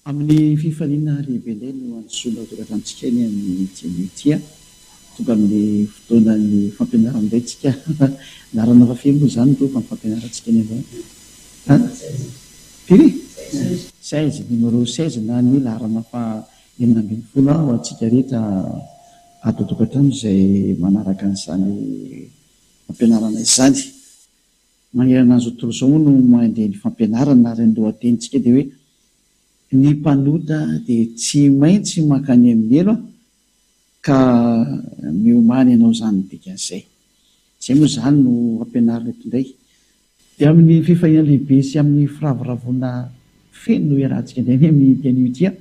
Amin'ny fifaliana lehibe indray no andosoana tokatantsika eny amin'ny jemitia tonga amin'ny fotoanan'ny fampianarana indray tsika narana fa feno moa izany to fa fampianarantsika eny avao firy 16 numéro 16 na ny larana fa 19 ho antsika rehetra ato tokatrano izay manaraka n'izany fampianarana izany manerana azy otoroizao moa no mandeha ny fampianarana ary ny lohatenitsika dia hoe ny mpanota dia tsy maintsy mankany amin'ny elo ka miomany ianao izany dikan'izay zay moa izany no ampianarina eto indray dia amin'ny fifahina lehibe sy amin'ny firavoravona feno no iarahantsika indray ny amin'ny dianiotia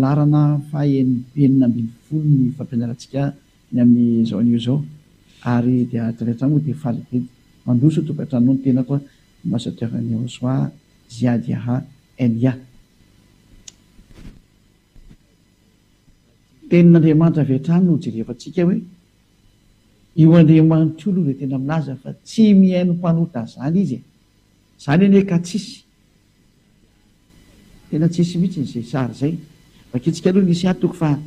larana fahenina ambin'ny folo ny fampianarantsika ny amin'ny zao anio zao ary dia traretra moa dia faly be mandoso tokatranonao ny tena koa masatriavany ao soa ziady aha elia tenin'Andriamanitra avy hatrany no jerefantsika hoe io Andriamanitra io dia tena milaza fa tsy mihaino mpanota zany izy zany anie ka tsisy tena tsisy mihitsy n'izay sary zay vakitsika aloha nisy atoko fa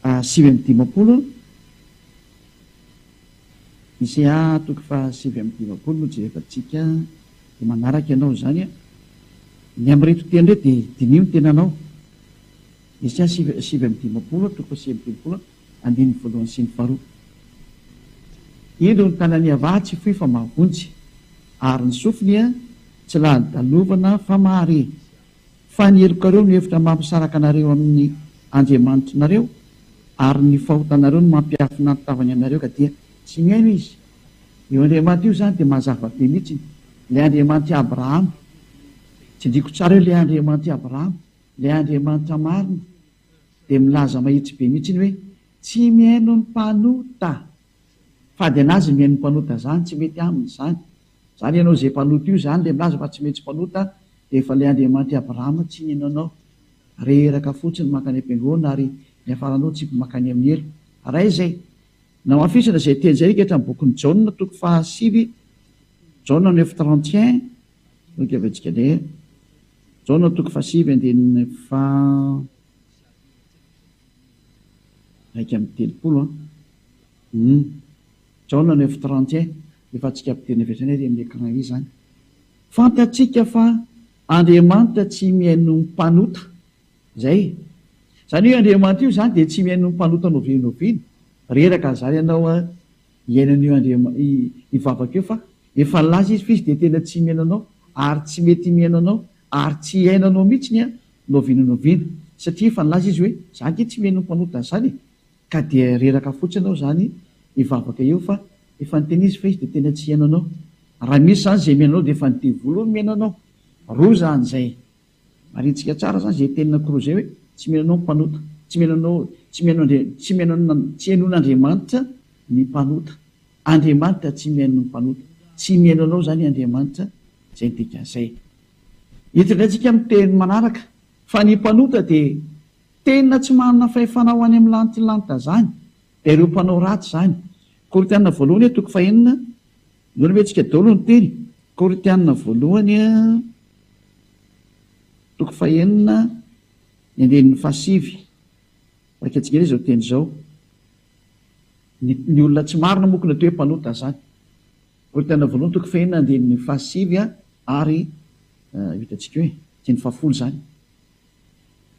7:50 nisy atoko fa 7:50 no jerefantsika dia manaraka ianao zany ny am'reto teny ndray dia dinio ny tenanao nisy 7:50 atoko fa 7:50 andininy voalohany sy ny faharoa indro ny tanany avatsy foy fa mahavonjy ary ny sofiny tsy lahadalovana fa mahare fa ny helokareo no hevitra mampisaraka anareo amin'ny Andriamanitrareo ary ny fahotanareo no mampiafina nytavany anareo ka dia tsy mihaino izy io Andriamanitra io zany dia mazava be mihitsy ilay Andriamanitra Abrahama tsy ndriko tsara hoe ilay Andriamanitra Abrahama ilay Andriamanitra marina dia milaza mahitsy be mihitsy ny hoe tsy mihaino ny mpanota fady anazy mihaino ny mpanota zany tsy mety aminy zany zany ianao izay mpanota io zany le milaza fa tsy mety mpanota dia efa ilay Andriamanitra Abrahama tsy nihainonao reraka fotsiny makany am-piangonana ary ny afaranao tsy makany amin'ny elo raha izay namafisana izay teny zay rika hatramin'ny bokin'ny Jaona toko fa 7 Jaona 9:31 nokavatsika indray Jaona toko fa 7 andininy fa 1:30 Jaona 9:31 efa tsika ampidirina vetrany ary amin'ny écran io zany fantatsika fa Andriamanitra tsy mihaino ny mpanota zay zany hoe Andriamanitra io zany dia tsy mihaino ny mpanota novinovino reraka zany ianao hiainan'io ivavaka io fa efa laza izy fa izy dia tena tsy mihainanao ary tsy mety mihainanao ary tsy hainanao mihitsy ny novinonovino satria efa nilaza izy hoe zany ke tsy mihaino ny mpanota zany ka dia reraka fotsy anao zany ivavaka eo fa efa nyteny izy fa izy dia tena tsy hainanao raha misy zany zay mihainanao dia efa nytevolo no mihainanao roa zany zay marintsika tsara zany zay tenina kiro zay hoe tsy mihainanao ny mpanota tsy hainon'Andriamanitra ny mpanota Andriamanitra tsy mihaino ny mpanota tsy mihainanao zany Andriamanitra zay dikan'izay hitondrayntsika amin'ny teny manaraka fa ny mpanota dia tena tsy manana fahefana ho any amin'ny lantilanita zany dia ireo mpanao ratsy zany Koritianina voalohany toko fa 9 nohony hoe tsika daholo ny teny Koritianina voalohany toko fa 9 andininy fa 7 vaketsika izao teny zao ny olona tsy marina mokona toe mpanota zany Koritianina voalohany toko fa 9 andininy fa 7 ary hitatsika hoe tsy ny fahafolo zany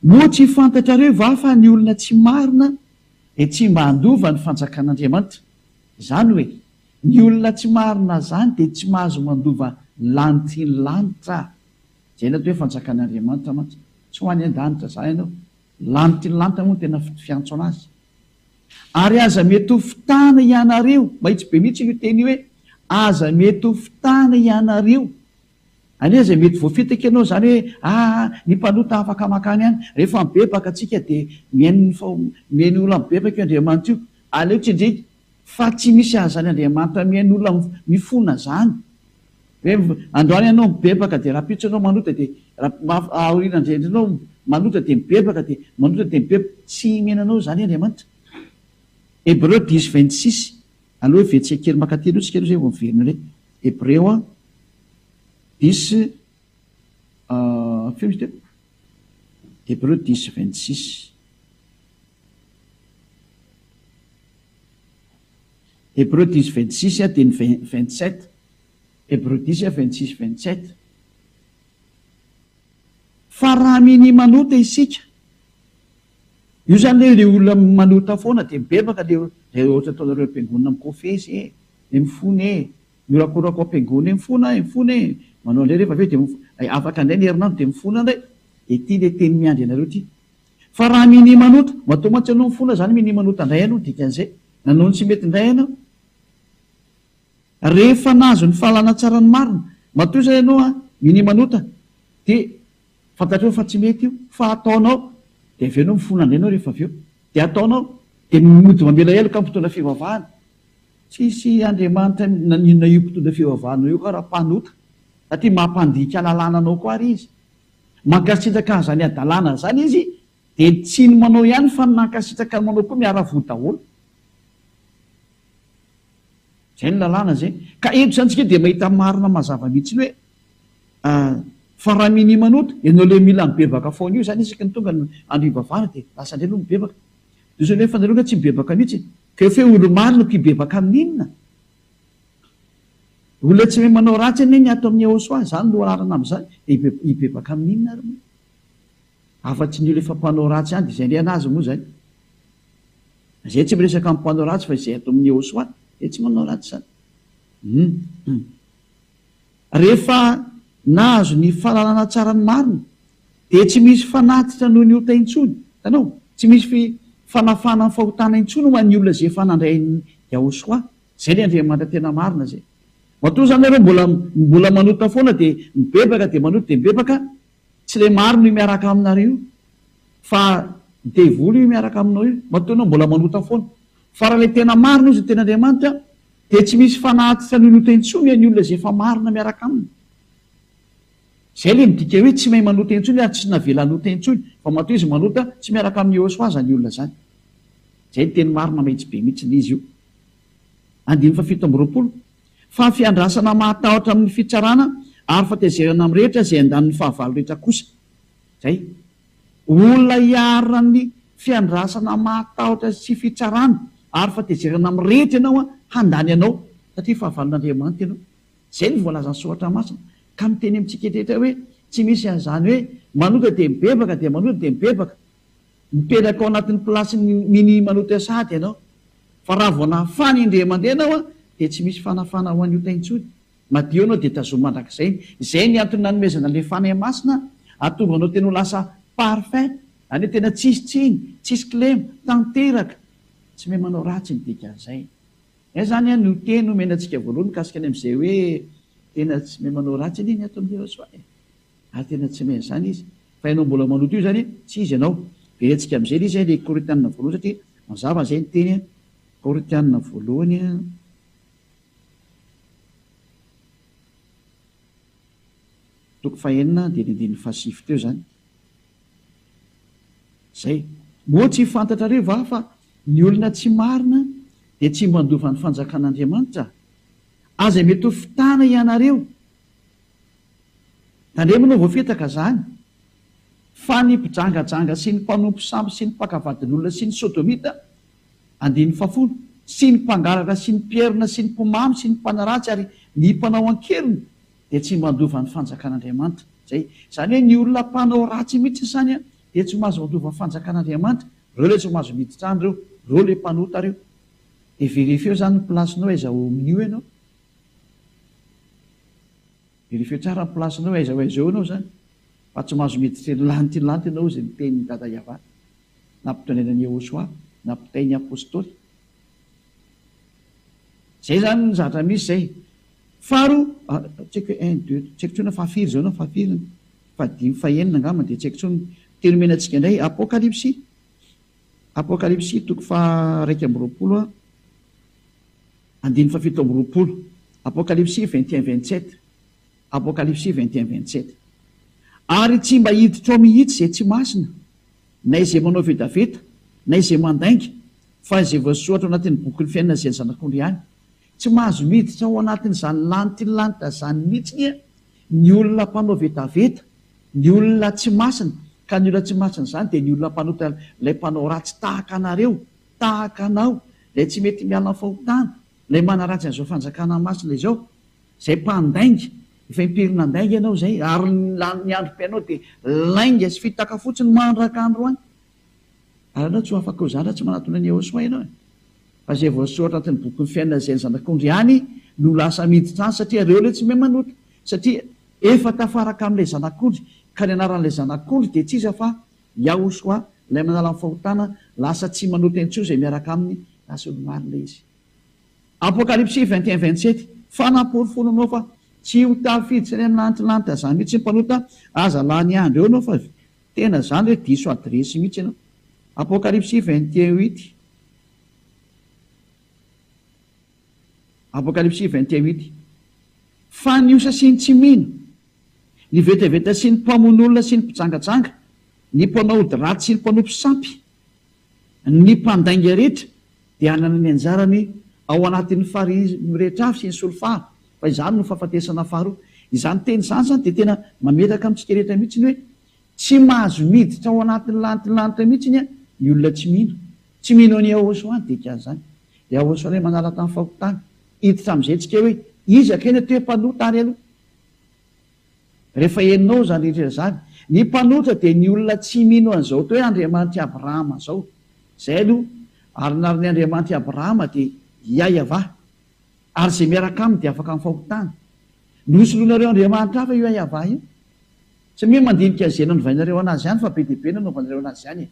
moa tsy fantatrareo va fa ny olona tsy marina dia tsy mba handova ny fanjakan'Andriamanitra zany hoe ny olona tsy marina zany dia tsy mahazo mandova lanitryny lanitra zay na toe fanjakan'Andriamanitra mantsy tsy ho any an-danitra zany ianao lanitryny lanitra moa no tena fiantso anazy ary aza mety ho fitana ianareo mahitsy be mihitsy io teny hoe aza mety ho fitana ianareo ania zay mety voafitaka ianao zany hoe ny mpanota afaka makany any rehefa mibebaka atsika dia mihaino olona mibebaka io Andriamanitra io aleo tsy indray fa tsy misy azany Andriamanitra mihaino olona mifona zany hoe androany ianao mibebaka dia raha pitso anao manota dia aoriana indrindranao manota dia mibebaka dia manota dia mibebaka tsy mihainanao zany Andriamanitra Hébreu 10:26 aloha vetsika kely makatelo tsika aloha zay vao miverina indray Hébreu 10 feo misy teo Hébreux 10, 26. Hébreux 10, 26 dia ny 27. Hébreux 10, 26, 27. Fa raha miny manota isika, io zany le olona manota foana dia mibebaka le ohatra ataonareo ampiangonina mikofesy le mifony miorakorako ampiangony mifony manao indray rehefa aveo dia afaka indray ny herinandro dia mifona indray. Ety le teny miandry anareo ty. Fa raha miny manota, matoa mantsy anao mifona zany miny manota indray ianao dikan'izay. Nanao ny tsy mety indray ianao. Rehefa nazo ny fahalana tsara ny marina, matoa zay ianao miny manota dia fantatreo fa tsy mety io, fa ataonao dia aveo anao mifona indray ianao rehefa aveo. Dia ataonao dia mody mamela eloka mpitondra fivavahana. Tsisy Andriamanitra nanina io mpitondra fivavahana io ka raha mpanota, satria mampandika lalàna anao koa ary izy. Mankasitraka an'izany adalàna zany izy dia tsy ny manao ihany fa nankasitraka ny manao koa miara-voa daholo. Zay ny lalàna zay. Ka eto zany tsika dia mahita marina mazava mihitsy hoe fa raha miny manota ianao le mila mibebaka foana io zany isaka ny tonga andro ivavahana dia lasa indray aloha mibebaka. Dia zany hoe fanareo tsy mibebaka mihitsy. Ka efa olo marina mpibebaka amin'inona? Olona tsy mahay manao ratsy anie ny ato amin'ny Ahosoa zany no ararana amin'izany dia hibebaka amin'inona ary moa? Afa-tsy ny olo efa mpanao ratsy ihany dia izay indray anazy moa zany. Izay tsy miresaka amin'ny mpanao ratsy fa izay ato amin'ny Ahosoa dia tsy manao ratsy zany. Rehefa nahazo ny fahalalana tsara ny marina dia tsy misy fanatitra noho ny ota intsony. Tanao, tsy misy fanafana ny fahotana intsony ho an'ny olona izay efa nandray ny Ahosoa. Izay ny Andriamanitra tena marina zay. Matoa zany ireo mbola manota foana dia mibebaka dia manota dia mibebaka, tsy le maro no miaraka aminareo fa devoly io miaraka aminao io. Matoa anao mbola manota foana. Fa raha le tena marina izy tena Andriamanitra dia tsy misy fanatitra noho ny ota intsony an'ny olona izay efa marina miaraka aminy. Zay le midika hoe tsy mahay manota intsony ary tsy navela nota intsony, fa matoa izy manota tsy miaraka amin'ny Ahosoa zany olona zany. Zay teny marina mahitsy be mihitsy izy io. 7:20. Fa fiandrasana mahatahotra amin'ny fitsarana ary fatezerana amin'ny rehetra izay andaniny fahavalo rehetra kosa. Zay. Olona hiarina ny fiandrasana mahatahotra sy fitsarana ary fatezerana amin'ny rehetra ianao handany anao satria fahavalon'Andriamanitra ianao. Zay ny voalazan'ny soratra masina. Ka miteny amintsika rehetra hoe tsy misy an'izany hoe manota dia mibebaka dia manota dia mibebaka. Mipetraka ao anatin'ny plasin'ny miny manota sady ianao. Fa raha vao nahafany indray mandeha ianao dia tsy misy fanafana ho an'ny ota intsony. Madio ianao dia tazoma mandrakizay. Izay ny antony nanomezana le fanahy masina ahatonga anao tena ho lasa parfait. Any tena tsisy tsiny, tsisy kilema, tanteraka. Tsy mahay manao ratsy ny dikan'izay. Zany no teny omenantsika voalohany kasikany amin'izay hoe tena tsy mahay manao ratsy anie ny ato amin'ny Ahosoa. Ary tena tsy mahay zany izy. Fa ianao mbola manota io zany tsy izy ianao. Verentsika amin'izay le izy le Korintianina voalohany satria mazava zay ny teny Korintianina voalohany toko 4:9-7 teo zany. Zay. Moa tsy fantatrareo va fa ny olona tsy marina dia tsy mandova ny fanjakan'Andriamanitra. Aza mety ho fitana ianareo. Tandremana voafetaka zany. Fa ny mpijangajanga sy ny mpanompo sambo sy ny mpakavadin'olona sy ny sodomita 9:10 sy ny mpangalatra sy ny mpierina sy ny mpomamy sy ny mpanaratsy ary ny mpanao ankelina dia tsy mandova ny fanjakan'Andriamanitra. Zay. Zany hoe ny olona mpanao ratsy mihitsy zany dia tsy mahazo mandova ny fanjakan'Andriamanitra. Reo le tsy mahazo miditra any reo, reo le mpanota reo. Dia verifio zany ny plasinao aiza ho amin'io ianao. Verifio tsara ny plasinao aiza ho aiza eo ianao zany. Fa tsy mahazo miditra lanty ianao izay niten'ny dada Iavana. Nampitain'ny Ahosoa, nampitain'ny apôstôly. Zay zany ny zavatra misy zay. Faro, tseko 1, 2, tseko tsona fahafiry zao anao, fahafiry, fahadimy, fahaenina angamba dia tseko tsona teny omenantsika indray Apokalipsy. Apokalipsy toko 2:20, 7:20. Apokalipsy 21:27. Apokalipsy 21:27. Ary tsy mba hiditra ao mihitsy izay tsy masina, na izay manao vedaveta, na izay mandainga, fa izay voasoratra ao anatin'ny boky ny fiainana izay ny zanak'ondry ihany. Tsy mahazo miditra ao anatin'izany lanitra zany mihitsy ny olona mpanao vedaveta, ny olona tsy masina, Ka ny olona tsy masin'izany dia ny olona mpanota ilay mpanao ratsy tahaka anareo, tahaka anao, lay tsy mety miala ny fahotana, lay manaratsy an'izao fanjakana masina izao, zay mpandainga, efa impirina andainga ianao zay, ary ny androm-piainao dia lainga sy fitaka fotsiny mandraka andro any. Ary anao tsy ho afaka ho zany raha tsy manatona ny Ahosoa ianao. Fa zay voasoratra anatin'ny boky ny fiainana izay ny zanak'ondry ihany no lasa miditra any, satria ireo ilay tsy mahay manota, satria efa tafaraka amin'ilay zanak'ondry, ka ny anaran'ilay zanak'ondry dia tsy iza fa Ahosoa, ilay manala ny fahotana, lasa tsy manota intsony izay miaraka aminy, lasa olomarina izy. Apokalipsy 21-27, fanaporofonanao fa tsy ho tafiditra ny amin'ny lantilanitra zany mihitsy ny mpanota, aza lany andro eo anao fa tena zany hoe diso adresy mihitsy ianao. Apokalipsy 21:8. Apokalipsy 21:8. Fa ny osa sy ny tsy mino, ny vetaveta sy ny mpamon'olona sy ny mpijangajanga, ny mpanao ody ratsy sy ny mpanao mpisampy, ny mpandainga rehetra dia hanana ny anjarany ao anatin'ny farihy rehetra avy sy ny solofara. Fa izany no fahafatesana faharoa. Izany teny izany zany dia tena mametaka amintsika rehetra mihitsy ny hoe tsy mahazo miditra ao anatin'ny lantilanitra mihitsy ny olona tsy mino. Tsy mino ny Ahosoa any dia kazany. Dia Ahosoa ilay manala tamin'ny fahotana. Hiditra amin'izay tsika hoe iza kena toe mpanota ary aloha. Rehefa henonao zany rehetra zany, ny mpanota dia ny olona tsy mino an'izao toe Andriamanitra Abrahama zao. Zay aloha, ary narin'ny Andriamanitra Abrahama dia Iayavah, ary izay miaraka aminy dia afaka amin'ny fahotana. Nosoloanareo Andriamanitra hafa io Iayavah io. Tsy hoe mandinika izay nanovainareo anazy ihany fa be dia be nanaovanareo anazy ihany.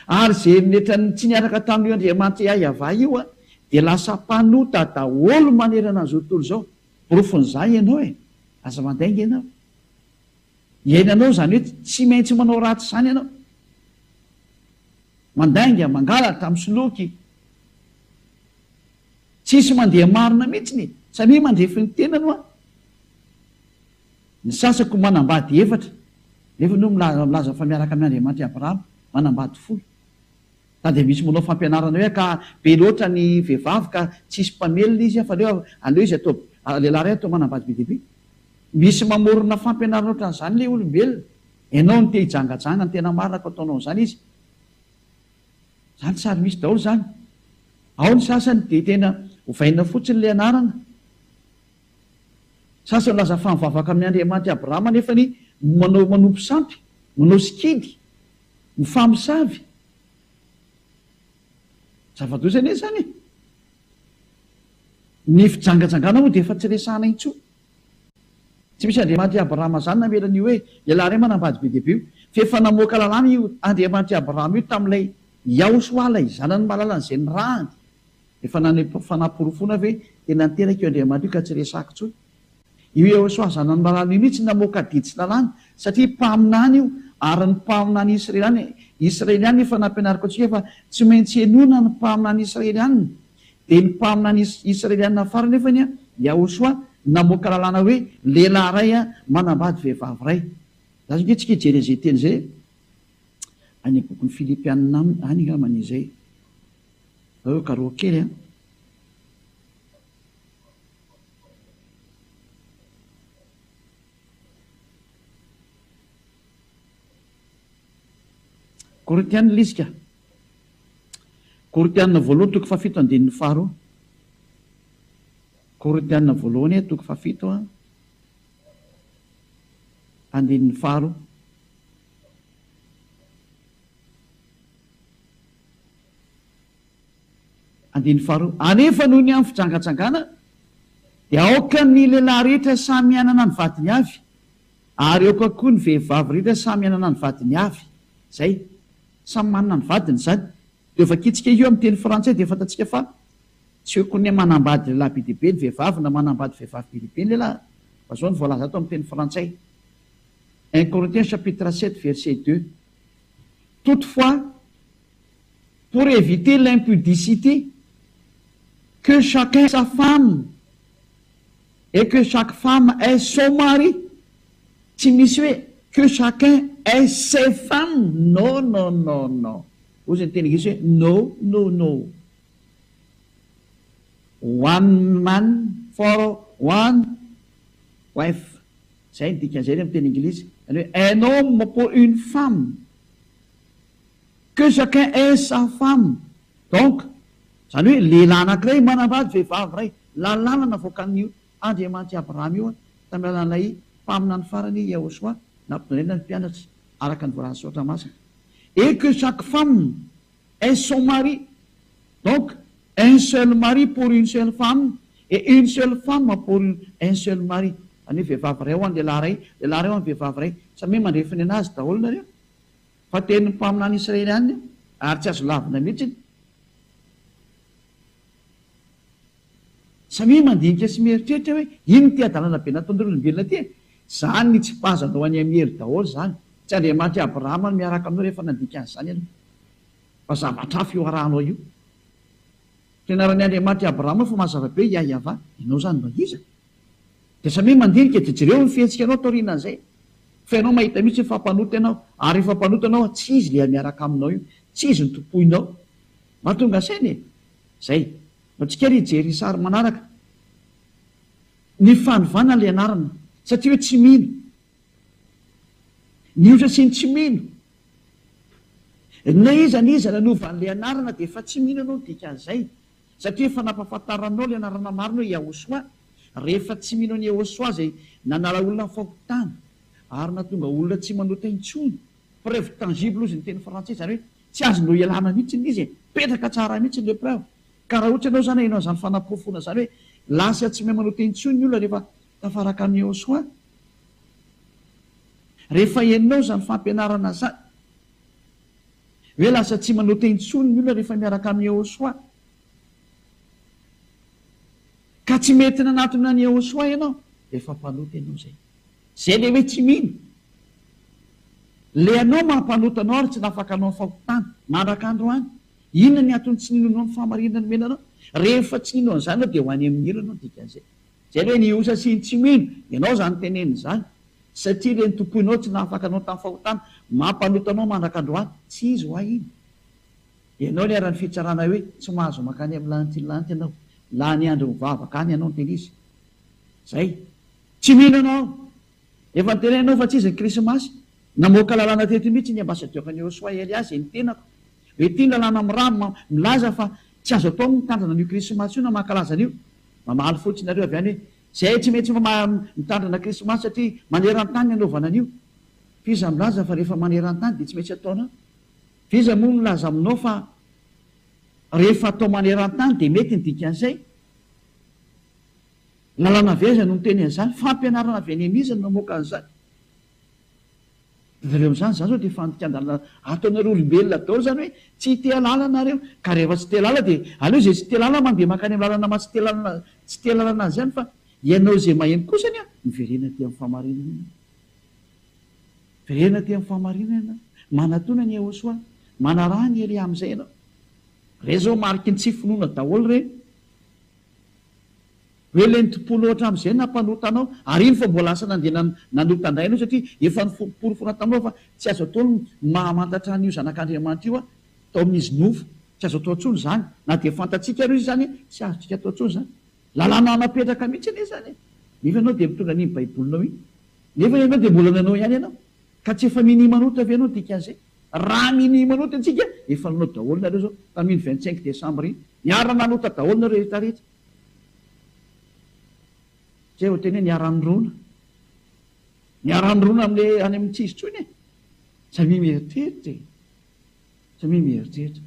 Ary izay netra tsy niaraka tamin'io Andriamanitra Iayavah io dia lasa mpanota daholo manerana an'izao tontolo izao. Porofon'izay ianao aza mandainga ianao. Iainanao zany hoe tsy maintsy manao ratsy izany ianao. Mandainga, mangalatra, misoloky. Tsisy mandeha marina mihitsy satria mandrefy ny tenano ny sasako manambady 4, nefa no milaza fa miaraka amin'ny Andriamanitra Abrahama manambady 10. Dia misy manao fampianarana hoe ka be loatra ny vehivavy ka tsisy mpamelona izy fa aleo izy atao lehilahy ray atao manambady be dia be. Misy mamorona fampianarana ohatran'izany ilay olombelona. Ianao no te hijangajanga ny tena marina ka ataonao izany izy. Zany sary misy daholo zany. Ao ny sasany dia tena hovaina fotsiny ilay anarana. Sasany laza fa mivavaka amin'ny Andriamanitra Abrahama nefa ny manao mpisampy, manao sikidy, mifamosavy. Zava-doza anie zany. Ny fijangajangana moa dia efa tsy resahana intsony. Tsy misy Andriamanitra Abrahama zany namela ny hoe lehilahy ray manambady be dia be io. Fa efa namoaka lalàna io Andriamanitra Abrahama io tamin'ilay Ahosoa ilay zanany mahalala an'izay ny rahany. Efa fanaporofona hoe tena niteraka io Andriamanitra io ka tsy resahako intsony. Io Ahosoa zanany mahalala io mihitsy namoaka didy sy lalàna satria mpaminany io ary ny mpaminany Israeliany efa nampianariko antsika fa tsy maintsy henona ny mpaminany Israeliana. Dia ny mpaminany Israeliana farany nefa ny Ahosoa namoaka lalàna hoe lehilahy ray manambady vehivavy ray. Za nge tsika hijery an'izay teny izay any bokin'ny Filipianina any angambany izay. Ao karoa kely Korintianina lisika. Korintianina voalohany toko 7 andininy faharoa. Korintianina voalohany toko 7 andininy faharoa. Andininy faharoa. Anefa noho ny amin'ny fijangajangana dia aoka ny lehilahy rehetra samy anana ny vadiny avy, ary aoka koa ny vehivavy rehetra samy anana ny vadiny avy. Zay samy manana ny vadiny zany. Dia vakitsika io amin'ny teny frantsay dia fantatsika fa tsy hoe ny manambady lehilahy be dia be ny vehivavy na manambady vehivavy be dia be ny lehilahy. Fa zao ny voalaza ato amin'ny teny frantsay. 1 Corinthiens chapitre 7 verset 2. Toutefois, pour éviter l'impudicité, que chacun ait sa femme et que chaque femme ait son mari. Tsy misy hoe que chacun ait ses femmes. Non, non, non, non. Ozy ny teny gisy hoe no, no, no. One man for one wife. Zay ny dikan'izay amin'ny teny Anglisy. Un homme pour une femme, que chacun ait sa femme. Donc zany hoe lehilahy anankiray manambady vehivavy ray, lalàna voakan'io Andriamanitra Abrahama io tamin'ny alalanay mpamina ny farany Yahosoa nampidonena ny mpianatra araka ny voalaza soatra masina. Et que chaque femme ait son mari. Donc un seul mari pour une seule femme et une seule femme pour un seul mari. Any vehivavy ray ho any lehilahy ray ho any vehivavy ray, samy mandrefiny anazy daholo nareo. Fa tenin'ny mpamina any Israely any ary tsy azo lavina mihitsy. Samy mandinika sy mieritreritra hoe ino ty adalana be nataon'olombelona ty. Zany ny tsy pazanao any amin'ny hery daholo zany. Tsy Andriamanitra Abrahama no miaraka aminao rehefa nandika an'izany ianao. Fa zavatra hafa io arahanao io. Fianaran'ny Andriamanitra Abrahama fa mazava be Yahava, ianao zany mba iza. Dia samy mandinika jejereo ny fihetsika anao taorianan'izay. Fa ianao mahita mihitsy fampanota ianao, ary rehefa mpanota anao tsy izy le miaraka aminao io, tsy izy ny tompoinao. Mahatonga sainy e. Zay. Antsika ry hijery sary manaraka ny fanovana le anarana, satria hoe tsy mino ny osa sy ny tsy mino na iza nanovan'le anarana dia efa tsy mino anao dikan'izay, satria efa nampahafantaranao le anarana marina hoe Yahosoa. Rehefa tsy mino any Yahosoa zay nanala olona fakotana ary natonga olona tsy manota intsony, preuve tangible ozy ny teny frantsay, zany hoe tsy azonao ialana mihitsy izy e, petraka tsara mihitsy le preuve. Ka raha ohatra ianao zany hainao zany fanapofona zany hoe lasa tsy mahay manota intsony ny olona rehefa tafaraka amin'ny Yahosoa, rehefa henonao zany fampianarana zany hoe lasa tsy manota intsony ny olona rehefa miaraka amin'ny Yahosoa, ka tsy mety nanatona ny Yahosoa ianao, dia efa mpanota ianao zay. Zay le hoe tsy mino. Le anao mampanota anao ary tsy nafaka anao ny fakotana mandraka androany, inona ny atony tsy ninonao ny fahamarinana menanao? Rehefa tsy ninao an'izany anao dia ho any amin'ny ilanao dikan'izay. Zay hoe ny osa sy ny tsy mino, ianao zany teneny zany, satria le ny tompoinao tsy nafaka anao tamin'ny fakotana mampanota anao mandraka androany, tsy izy ho iny. Ianao ny ara-ny fitsarana hoe tsy mahazo makany amin'ny lanty ianao, la ny andro mivavaka any ianao ny teny izy. Zay. Tsy mino anao. Efa nytenenao fa tsy izy ny Krismasy. Namoaka lalàna teto mihitsy ny ambasadeur ny Yahosoa Eliasy ny tenako. Hoe ity lalàna miramo milaza fa tsy azo atao mitandrina an'io Krismasy io na mankalaza an'io. Mamaly fotsiny nareo avy any hoe zay tsy mety mitandrina Krismasy satria maneran-tany anaovana an'io. Fiza milaza fa rehefa maneran-tany dia tsy maintsy ataonao. Fiza moa milaza aminao fa rehefa atao maneran-tany dia mety ny dikan'izay. Lalàna veza no miteny an'izany, fampianarana avy any an'iza no namoaka an'izany. Zareo amin'izany zao dia fandikan-dalana ataonareo olombelona daholo zany hoe tsy te halala nareo, ka rehefa tsy te halala dia aleo zay tsy te halala mandeha makany amin'ny lalana ma tsy te halala anazy zany, fa ianao zay maheno kosany a miverena ty amin'ny fahamarinana. Verena ty amin'ny fahamarinana, manatona ny Yahosoa, manaraha ny Elia amin'izay ianao. Re zao mariky ny tsy finoana daholo re. Hoe le ny tomponao hatramin'izay nampanotanao, ary iny fa mbola asa nandeha nanota andray ianao satria efa niporofona taminao fa tsy azo atao mahamantatra an'io zanak'Andriamanitra io tao amin'izy nofo. Tsy azo atao intsony zany. Na dia fantatsika aloha izy zany tsy azotsika atao intsony zany. Lalàna anapetraka mihitsy anie zany. Nefa ianao dia mitondra an'iny baibolinao iny. Nefa ianao dia mbola nanao ihany ianao. Ka tsy efa mini manota avy ianao dikan'izay. Raha mini manota antsika efa nanao daholo nareo zao tamin'ny 25 desambra iny. Niara nanota daholo nareo rehetrarehetra. Zay ho teny hoe niara-nirona. Niara-nirona amin'le any amin'ny tsisy tsony e. Samy mieritreritra e. Samy mieritreritra.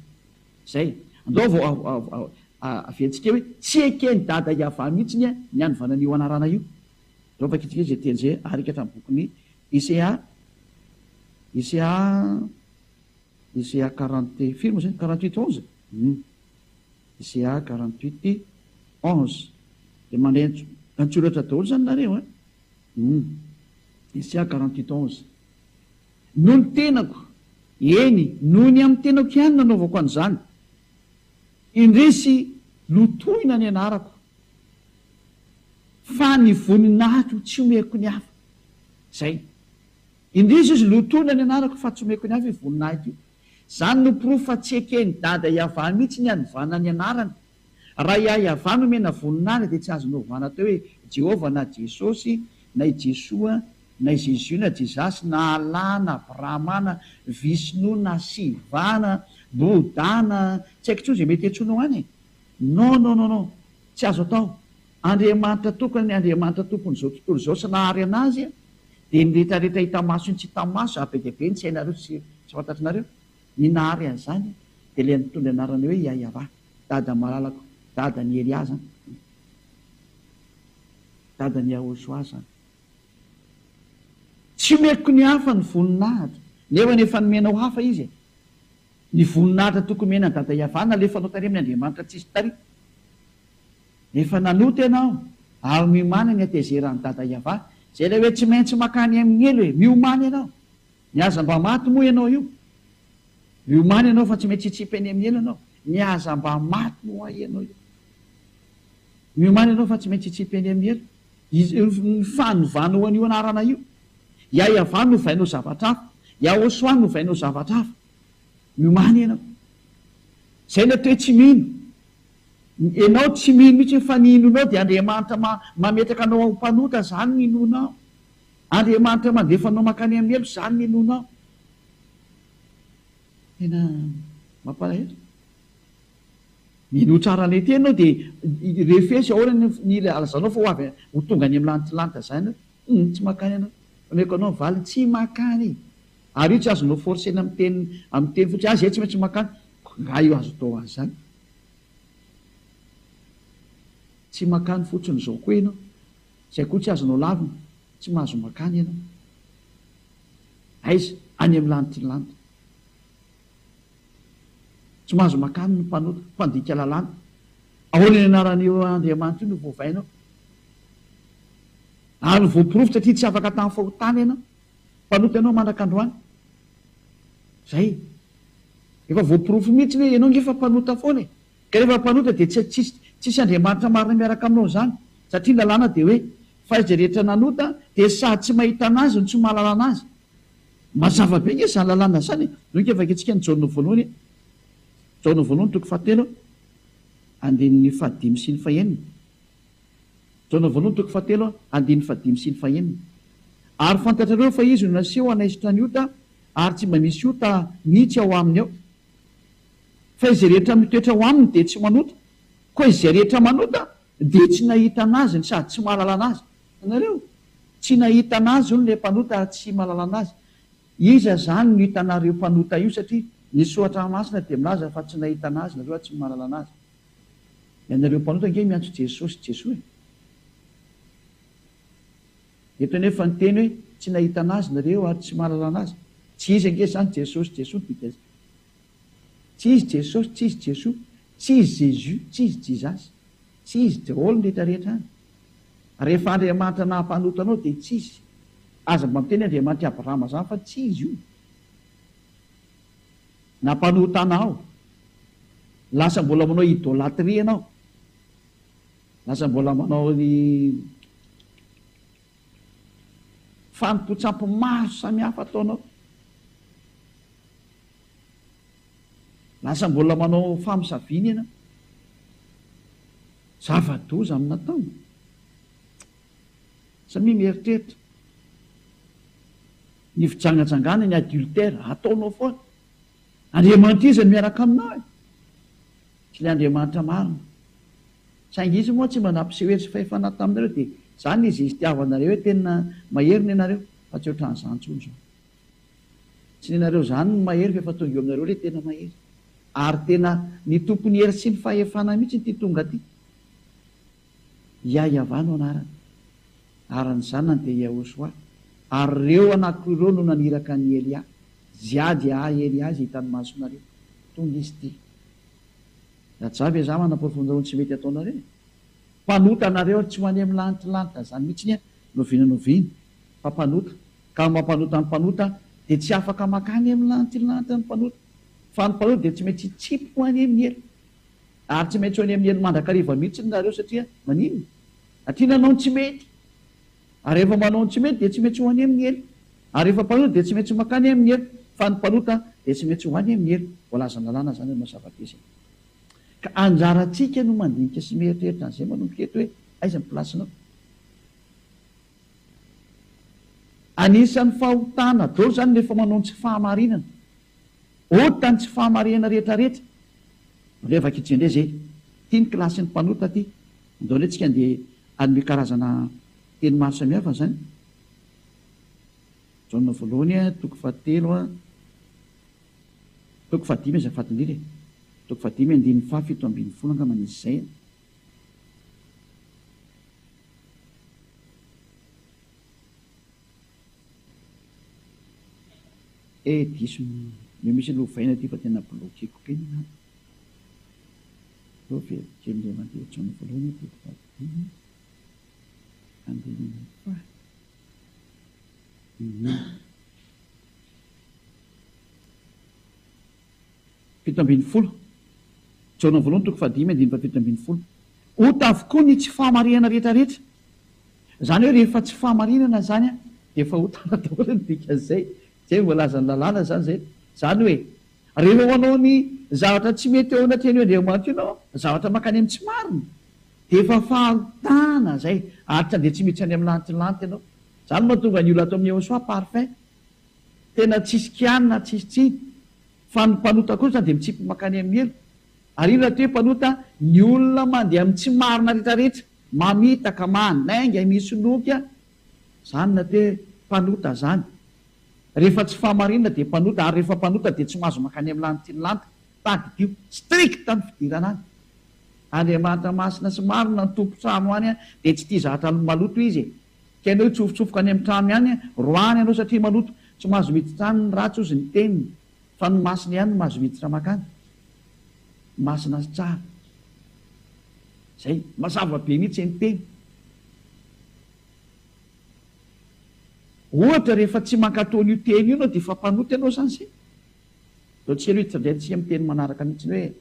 Zay. Andao vao aventsika hoe tsy ekeny dada Yahava mihitsy ny anovana an'io anarana io. Zao fakitsika izay teny zay arika hatramin'ny bokin'ny Isaiah 40 firy moa zany 48:11. Isaiah 48:11. Dia mandray antsoratra daholo zany nareo a. Isaiah 48:11. No ny tenako, eny, noho ny amin'ny tenako ihany nanaovako an'izany. Indrisy lotoina ny anarako, fa ny voninahitro tsy omeko ny hafa. Zay. Indrisy izy lotoina ny anarako fa tsy omeko ny hafa ny voninahitro io. Zany no pirofo fa tsy ekeny dada Yahava mihitsy ny anovana ny anarana. Raha Yahava no mena voninahitra dia tsy azo novana teo hoe Jehova na Jesosy na i Jesoa na izy izy io na jesasy na alana bramana visnona sivana bodana tsy haiko tso zay mety antsoinao any no tsy azo atao andriamanitra tokony andriamanitra tompony zao tontolo zao sy nahary anazy dia nyrehetrarehetra hita maso iny tsy hita maso abe dia be ny tsainareo tsy fantatrinareo ny nahary an'izany dia le mitondra anarana hoe iayava dada malalako dada ny Eliaza dada ny Ahosoaza tsy omeko ny hafa ny voninahitra nefa nomenao hafa izy ny voninahitra tokony mena dada Iavana le fanao tary amin'ny andriamanitra tsisy tary nefa nanoty ianao ary miomany ny atezerany dada Iava zay le hoe tsy maintsy makany amin'ny elo hoe miomany ianao niaza mba maty moa ianao io miomany ianao fa tsy maintsy hitsipy any amin'ny elo ianao niaza mba maty moa ianao io miomany ianao fa tsy maintsy hitsipy any amin'ny elo ny fanovana an'io anarana io Iaiava no vainao zavatra hafa Ahosoa no vainao zavatra hafa miomany ianao zay na toe tsy mino ianao tsy mino mihitsy fa ny inonao dia andriamanitra mametraka anao ao mpanota zany ny inonao andriamanitra mandefanao makany amin'ny elo zany ny inonao tena mampalahelo mino tsara le ty ianao dia refesy ahorany ny alazanao fa ho avy ho tonga any amin'ny lanitrilanta zany tsy makany ianao ameko anao valy tsy makany ary io tsy azonao forcena amin'ny teny fotsy azy ay tsy maintsy makany nga io azo tao azy zany tsy makany fotsiny zao koa ianao zay koa tsy azonao lavina tsy mahazo makany ianao aiza any amin'ny lanitrilanta tsy mahazo makany ny mpanota mpandika lalàna ahoana ny anaran'io andriamanitra io no voavainao ary voapirofo satria tsy afaka tamin'ny fahotany ianao mpanota ianao mandraka androany zay efa voapirofo mihitsy hoe ianao ngefa mpanota foana ka rehefa mpanota dia tsisy andriamanitra marina miaraka aminao zany satria lalàna dia hoe fa izy rehetra nanota dia sady tsy mahita anazy no tsy mahalala anazy mazava be nge zany lalàna zany no ngefa kentsika ny jaona voalohany jaona voalohany toko fahatelo andininy fahadimy sy ny fahenina jaona voalohany toko fahatelo andininy fahadimy sy ny fahenina ary fantatrareo fa izy no naseho anaisitra ny ota ary tsy mba misy ota mihitsy ao aminy ao fa izay rehetra mitoetra ho aminy dia tsy manota koa izay rehetra manota dia tsy nahita anazy ny sady tsy mahalala anazy anareo tsy nahita anazy ony le mpanota ary tsy mahalala anazy iza zany no hitanareo mpanota io satria ny soatra masina dia milaza fa tsy nahita anazy nareo tsy mahalala anazy ianareo mpanota nge miantso Jesosy Jesoa eto nefa ny teny hoe tsy nahita anazy nareo ary tsy mahalala anazy tsy izy ange zany Jesosy Jesoa tsy izy Jesosy tsy izy Jesoa tsy izy Jésus tsy izy Jesus tsy izy Daholo rehetra rehetra any rehefa andriamanitra nahampanota anao dia tsy izy aza mba miteny andriamanitra Abrahama zany fa tsy izy io nampanota anao lasa mbola manao idôlatria ianao lasa mbola manao ny fanompotsapy maro samihafa ataonao lasa mbola manao famisaviny ianao zava-doza amin'ny natao samy mieritreritra ny fijangajangana ny adultère ataonao foana andriamanitra izy ny miaraka aminao tsy le andriamanitra marina saingy izy moa tsy mba nampisehoetsy fahefana taminareo dia zany izy tiavanareo hoe tena maheriny ianareo fa tsy ohatran'izany tsony zao tsy nenareo zany no mahery fa efa tonga eo aminareo le tena mahery ary tena ny tompony hery sy ny fahefana mihitsy ny ty tonga ty Iaiava no anarany arany zanany dia Ahosoa ary reo anakireo no naniraka ny Elia ziady Elia zay hitany masonareo tonga izy ty rajavy za manapofonjarony tsy mety ataonareo mpanota nareo tsy ho any amin'ny lanitrilanta zany mihitsy ny novinanoviana fa mpanota ka mampanota ny mpanota dia tsy afaka makany amin'ny lanitrilanta ny mpanota fa ny mpanota dia tsy maintsy tsipy ho any amin'ny elo ary tsy maintsy ho any amin'ny elo mandrakariva mihitsy nareo satria manino atria nanao ny tsy mety ary rehefa manao ny tsy mety dia tsy maintsy ho any amin'ny elo ary rehefa mpanota dia tsy maintsy makany amin'ny elo fa ny mpanota dia tsy maintsy ho any amin'ny elo voalaza lalàna zany no zava-dezy ka anjaratsika no mandinika sy mieritreritra an'izay manomboka eto hoe aiza ny plasinao anisan'ny fahotana dao zany rehefa manao tsy fahamarinana ohatra ny tsy fahamarinana rehetrarehetra re avaka itsendray zay tia ny klasy ny mpanota ty andao ndray tsika andeha anome karazana teny maro samihafa zany jaona voalohany a toko fahatelo a toko fahadimy zay fatindrindra toko fahadimy andin'ny fafito ambin'ny folo anga manisy zay diso no misy lovaina ty fa tena blokeko keny velikely mandeha jaona voalohany toko fahadimy andin'ny fito ambin'ny folo jaona voalohany toko fahadimy andiny fafito ambin'ny folo ota avokoa ny tsy fahamarinana rehetrarehetra zany hoe rehefa tsy fahamarinana zany a de efa otana daholo ny dikan'izay zay voalazany lalàna zany zay zany hoe rehefa manao ny zavatra tsy mety eo anatreny hoe andriamanitra ianao zavatra makany amin'ny tsy marina de efa fahatana zay aritra de tsy miditra any amin'ny lanitry ny lanitra ianao zany mahatonga ny olo ato amin'ny Yehosoa parfait tena tsisy kianina tsisy tsiny fa ny mpanota koa zany de mitsipy makany amin'ny elo ary ino raha hoe mpanota ny olona mandeha amin'ny tsy marina rehetrarehetra mamitaka manainga misy loka zany na hoe mpanota zany rehefa tsy fahamarinana de mpanota ary rehefa mpanota de tsy mahazo makany amin'ny lanitra ny lanitra tadidio strict ny fidirana any andriamanitra masina sy marina ny tompo trano any a de tsy tia zahatra maloto izy ka ianao tsofotsofoka any amin'ny trano ihany roany ianao satria maloto tsy mahazo miditra any ny ratsy ozy ny teniny fa ny masina ihany no mahazo miditra makany masina sy tsara zay mazava be mihitsy ny teny ohatra rehefa tsy mankataony io teny io anao de efa mpanota ianao zany zay dao tsy aloha hitrandrayntsika amin'ny teny manaraka mihitsiny hoe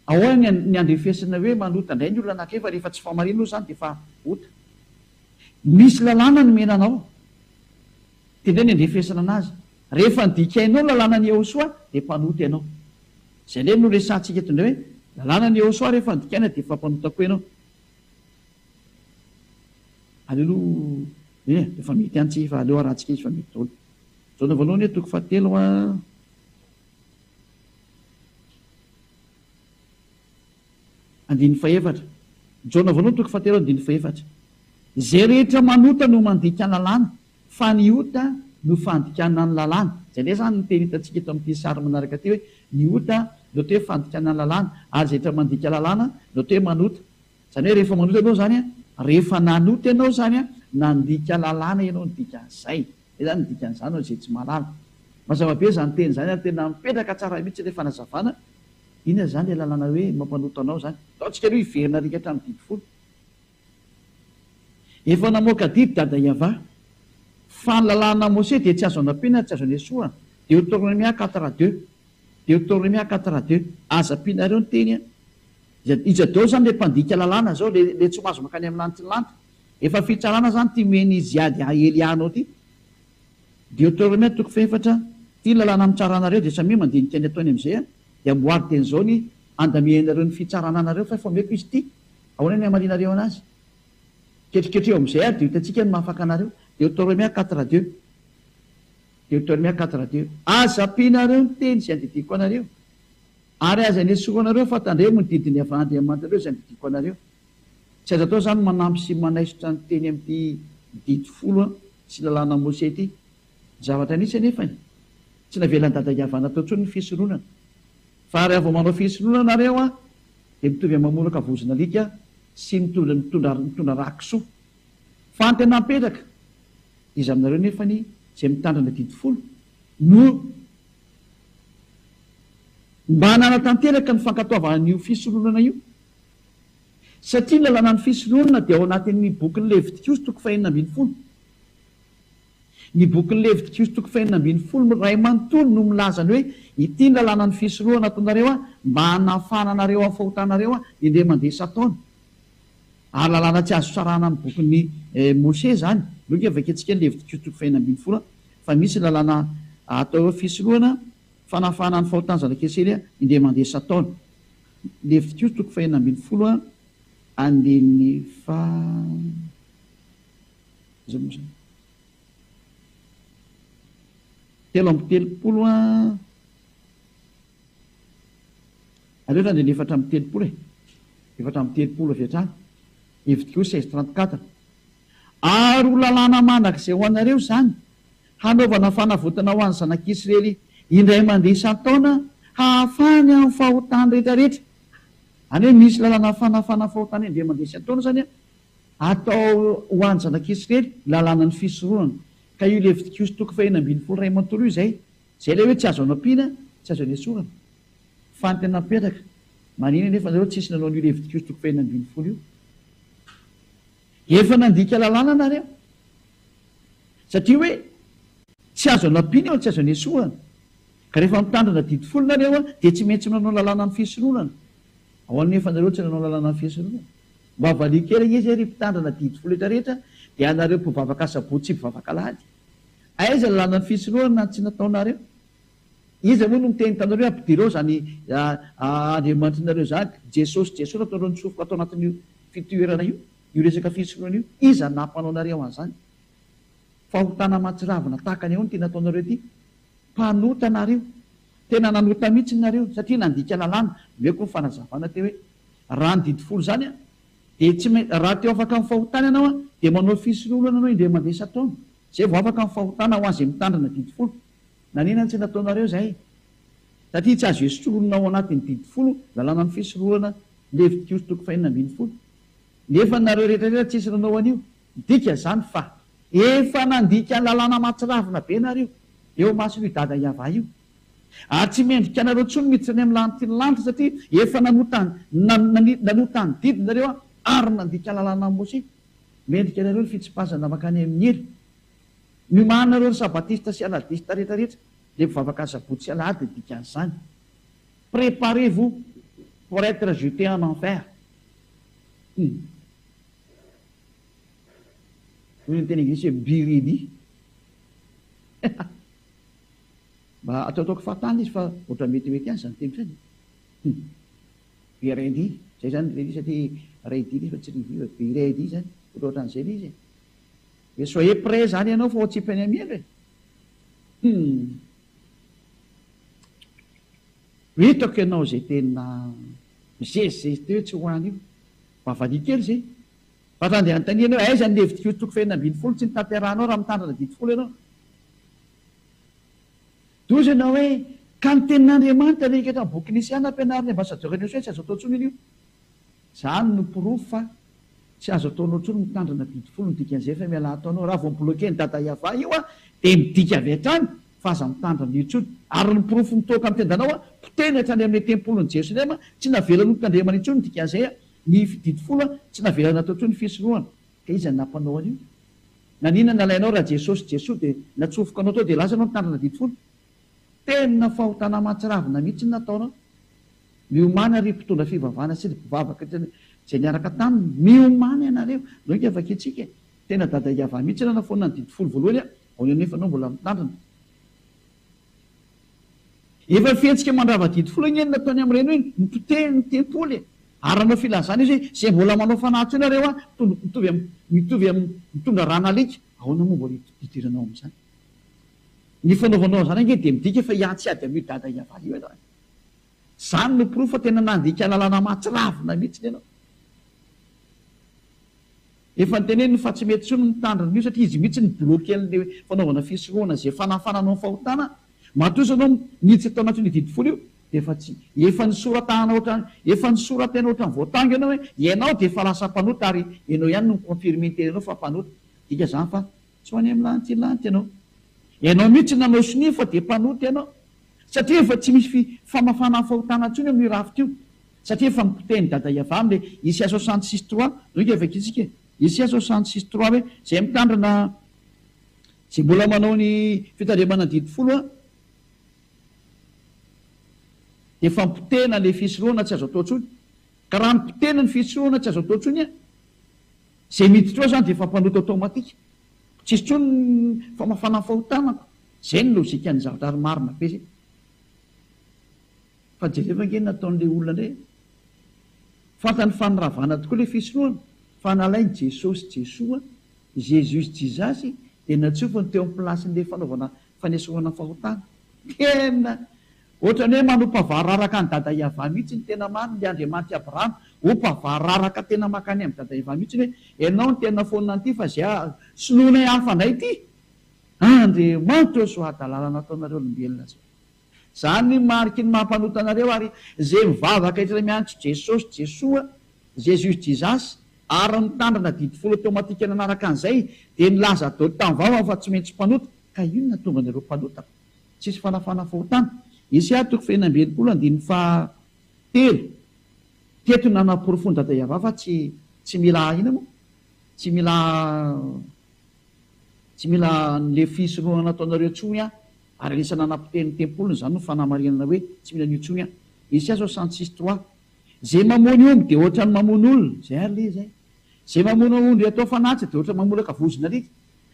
ahoa ny andrefesina hoe manota indray ny olona anankiray fa rehefa tsy fahamarinana zany de efa ota misy lalàna ny menanao tendray ny andrefesana anazy rehefa nydikainao lalàna ny Yehosoa de mpanota ianao zay ndray no resantsika eto indray hoe lalàna ny Yehosoa rehefa nydikaina de efa mpanota koa ianao aleloha efa mety antsy fa aleo arahantsika izy fa mety daholo jaona voalohany hoe toko fahatelo a andiny faefatra jaona voalohany toko fahatelo andiny faefatra zay rehetra manota no mandika ny lalàna fa ny ota no fandikana ny lalàna zay ndray zany nyteny hitantsika eto amin'ity sary manaraka ty hoe ny ota no to hoe fandikana ny lalàna ary zay rehetra mandika lalàna no to hoe manota zany hoe rehefa manota ianao zany a rehefa nanota ianao zany a nandika lalàna ianao nydika an'izay e zany nydika an'izany zay tsy malala mazava be zany teny zany ary tena mipetraka tsara mihitsy rehefa nazavana inona zany le lalàna hoe mampanota anao zany ataontsika aloha hiverina rika hatramin'ny dimy folo efa namoaka didy dada Iava fa ny lalàna Mose de tsy azo anam-pina tsy azo anesoa Deutéronomia 4:2 Deutéronomia 4:2 aza ampianareo ny teny a iza dao zany le mpandika lalàna zao le tsy mahazo makany amin'ny lanitra ny lanitra efa fitsarana zany ty meny izy ady Elianao ty Deutéronomia toko faefatra ty lalàna mitsarana reo de samy mandinika ny ataony am'izay a de amboary teny zao ny andamianareo ny fitsarana anareo fa fomeko izy ty ahoana ny amarinareo anazy ketriketreo am'izay a de hitantsika ny mahafaka anareo Deutéronomia 4:2 Deutéronomia 4:2 aza ampianareo ny teny zay andidiko anareo ary aza nesoa anareo fa tandreo mididiny avy Andriamanitra zay andidiko anareo tsy aza atao zany manampy sy manaisotra ny teny amin'ity dity folo sy lalàna Mose ty zavatra nisy anefa tsy navelan'ny dada Iava natao tsony ny fisoroonana fa ary avo manao fisoroonana nareo a de mitovy mamoraka vozona alika sy mitondra rakisoa fa ny tena mipetraka izy aminareo nefany zay mitandrana dity folo no mba nanatanteraka ny fankatoavan'io fisoroonana io satria ny lalàna ny fisoroonana de ao anatin'ny bokyny Levitikos toko fahenina ambin'ny folo ny bokyny Levitikos toko fahenina ambin'ny folo ray manontolo no milazany hoe ity ny lalàna ny fisoroana ataonareo a mba hanafananareo amin'ny fahotanareo a indray mandeha Sataona ary lalàna tsy azo sarana amin'ny bokyny Mose zany loka avaketsika ny Levitikos toko fahenina ambin'ny folo fa misy lalàna atao fisoroana fanafana ny fahotana zanak'Esely a indray mandeha Sataona Levitikos toko fahenina ambin'ny folo a andiny 3:30 aleo zany de 4:30 4:30 avy hatrany evitiko 16:34 ary ho lalàna manak'izay ho anareo zany hanaovana fanavotana ho any zanak'Israely indray mandeha isan-taona hahafany amin'ny fahotany rehetrarehetra. Any hoe misy lalàna fanafana fahotany indray mandeha isan-taona zany atao ho any zanak'Israely lalàna ny fisorohana. Ka io Levitikos 2:12 io zay le hoe tsy azo anampiana tsy azo anesorana fa ny tena petraka manina nefa zareo tsisy nanao an'io Levitikos 2:12 io efa nandika lalàna nareo satria hoe tsy azo anampiana eo tsy azo anesorana. Ka rehefa mitandrina didifolo nareo dia tsy maintsy nanao lalàna ny fisorohana. Ao anefa nareo tsy nanao lalàna ny fisorohana. Mba avalia kely izy ry mpitandrina didifolo rehetrarehetra dia anareo mpivavaka sabotsy sy mpivavaka alahady. Aiza lalàna ny fisorohana tsy nataonareo? Iza moa no miteny tanareo ampidireo zany andriamanitrareo zany Jesosy ataonareo nitsofoka atao anatin'io fitoerana io resaka fisorohana io. Iza nampanao nareo an'izany? Fahotana matsiravina tahaka ny ahoana tena ataonareo ty? Mpanota nareo, tena nanota mihitsy nareo satria nandika lalàna. Meko ny fanazavana teo hoe raha ny didifolo zany dia tsy raha teo afaka amin'ny fahotana ianao dia manao fisorohana anao indray mandeha isan-taona. Zay vao afaka amin'ny fahotana ho an'izay mitandrina didifolo. Nanina tsy nataonareo zay? Satria tsy azo esorona ao anatin'ny didifolo lalàna ny fisorohana Levitikos 2:12. Nefa nareo rehetrarehetra tsisy nanao an'io. Dika zany fa efa nandika lalàna matsiravina be nareo eo mason'io dada Iava io. Ary tsy mendrika nareo tsony miditra any amin'ny lanitra ny lanitra satria efa nanota ny didi nareo ary nandika lalàna ny Mose. Mendrika nareo ny fitsipazana makany amin'ny hely. Miomana nareo ny sabatista sy aladista rehetrarehetra dia mpivavaka sabotsy sy alahady dika an'izany. Préparez-vous pour être jeté en enfer. Ny teny anglisy hoe be ready. Mba ataotaoko fahatany izy fa ohatra metimety any zany teny zany. Be ready zay zany ready satria ready fa tsy riviva be ready zany ohatra an'izay le izy. Hoe soyez prêt zany ianao fa ohatsipany amiely hoe hitako ianao zay tena mizezizezy teo hoe tsy ho any io mba valia kely zay fa raha andeha anontania ianao aiza ny Levitikos 2:12 tsy nitanterahanao raha mitandrina didifolo ianao. Toy ianao hoe ka ny tenin'Andriamanitra rekatra amin'ny boky Nisiana ampianariny ambasadorany hoe tsy azo atao tsony io. Zany no pirofo fa tsy azo ataonao tsony mitandrina didifolo ny dikan'izay fa miala ataonao. Raha vao mibloke ny dada Iava io dia midika avy hatrany fa aza mitandrina io tsony. Ary ny pirofo mitoaka amin'ny tendanao poteny hatrany amin'ny tempolon'i Jerosalema tsy navelana notandremana intsony ny dikan'izay ny didifolo tsy navelana atao tsony fisorohana. Ka iza ny nampanao an'io? Nanina nalainao raha Jesosy dia natsofoka anao tao dia lasa anao mitandrina didifolo? Tena fahotana matsiravina mihitsy nataonao. Miomana ry mpitondra fivavahana sy mpivavaka izay niaraka taminy. Miomana ianareo no ika afaka itsika. Tena dada Iava mihitsy na nafoana ny didifolo voalohany ao nefa anao mbola mitandrina. Efa fihetsika mandrava didifolo iny nataony amin'ireny hoe nitoteny ny tempoly. Ary anao filazana izy hoe zay mbola manao fanahy nareo mitovy mitondra ranalika. Ahoana moa mbola hidiranao amin'izany? Ny fanaovanao zany ange dia midika fa hiantsiady amin'io dada Iava io ianao. Zany no pirofo fa tena nandika lalàna matsiravina mihitsy ianao. Efa niteneny fa tsy mety tsony mitandrina io satria izy mihitsy ny bloke an'ilay fanaovana fisorohana izay fanafananao fahotana. Matoa anao niditra tao anatin'ny didifolo io dia efa nisoratana ohatrany efa nisoratana ohatrany voatango ianao hoe ianao dia efa lasa mpanota ary ianao ihany no confirmentenao fa mpanota. Dika zany fa tsy ho any amin'ny lanitra lanitra ianao. Ianao mihitsy nanao sonia fa dia mpanota ianao. Satria efa tsy misy famafana fahotana ntsony amin'ny rafitra io. Satria efa mipoteny dada Iava amin'ilay Isias 66:3 no ika avy akitsika. Isias 66:3 hoe izay mitandrina izay mbola manao ny fitandremana didifolo dia efa mipotena ilay fisorohana tsy azo atao tsony. Ka raha mipotena ny fisorohana tsy azo atao tsony izay miditra eo zany dia efa mpanota automatika. Tsisy tsony famafana fahotanako. Izay ny lozika ny zavatra marina be zay. Fa Jehovah nge nataon'ilay olona indray fantany fanoravana tokoa ilay fisorohana fa nalainy Jesosy Jesoa Jesus Jesus dia natsofony teo amin'ny plasin'ilay fanaovana fanesorana fahotana. Tena ohatrany hoe manompavararaka ny dada Iava mihitsy ny tena mariny ny Andriamanitra Abrahama, opavararaka tena makany amin'ny dada Iava mihitsy hoe ianao ny tena fonina an'ity fa zay sinoana hafa indray ity. Andriamanitra so adalalana ataonareo olombelona zay. Zany mariky ny mampanotanareo ary zay mivavaka iray miantsy Jesosy Jesoa, Jesus Jesus ary mitandrina didy folo automatika nanaraka an'izay dia nilaza dao tamivava fa tsy maintsy mpanota. Ka inona tonga anareo mpanota? Tsisy fanafana fahotana. Isaia 29:7. Teto nanaporofony dada Iava fa tsy mila ina moa, tsy mila le fisorohana nataonareo tsony ary lisa nanapiteny tempoliny zany no fanamarinana hoe tsy mila nio tsony Isaia 66:3. Zay mamono omby dia ohatra ny mamono olona, zay ary le zay. Zay mamono ondry atao fanatitra dia ohatra mamolaka vozona rika,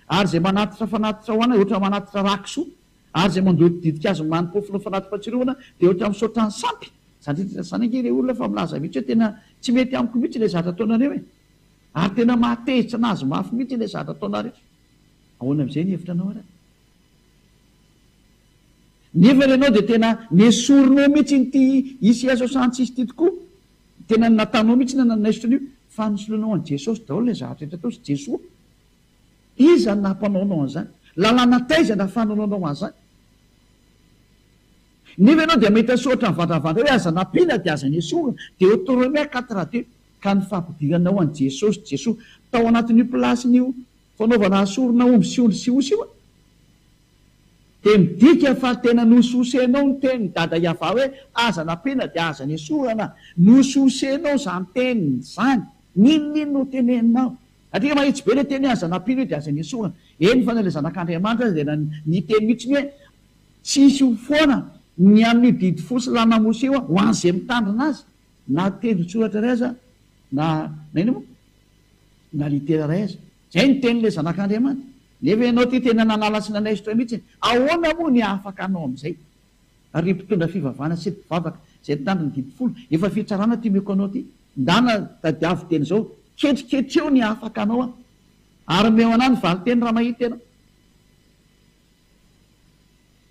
ary zay manatitra fanatitra hoana dia ohatra manatitra rakisoa, ary zay mandoto didikazo manimpofona fanatitra-patsiroana dia ohatra misaotra ny sampy. Zany ange le olona fa milaza mihitsy hoe tena tsy mety amiko mihitsy le zatra ataonareo e, ary tena mahatezitra anazy mafy mihitsy le zatra ataonareo. Ahoana amin'izay ny hevitra anao ara? Nefa ianao dia tena nesoronao mihitsy nyty Isaia 66 ty tokoa, tena natanao mihitsy nanaisotranyio fa nisoloanao an' Jesosy daholo le zavatra rehetra atao sy Jesoa. Iza ny nampanaonao an'izany? Lalàna taizana fanaonao an'izany. Nefa ianao dia mety sotra mivandravandra hoe aza nampina dia aza nesoa dia autonomie 4 ka ny fampidiranao an' Jesosy Jesoa tao anatin'io plasin'io fanaovana asorona omby sy ondry sy osy io dia midika fa tena nososenao ny teniny dada Iava hoe aza nampina dia aza nesoana. Nososenao zany teniny zany. Ninonino no teneninao? Atria mahitsy be le teny aza nampina hoe dia aza nesoana. Eny fa le zanak'Andriamanitra dia ny teny mihitsy hoe tsisy ho foana ny amin'ny didy fosy lanamoseho ho an'izay mitandrina azy, na tendron-tsoratra ray aza na ina moa na litera ray aza. Zay ny teny'le zanak'Andriamanitra. Nefa ianao ty tena nanala sy nanaisitra mihitsy, ahoana moa ny afaka anao amin'izay? Ary mpitondra fivavahana sy mpivavaka zay mitandrina didy folo efa fitsarana ty meko anao ty ndana tadiavo teny zao ketriketreo ny afaka anao ary meo anay ny vali teny raha mahita ianao.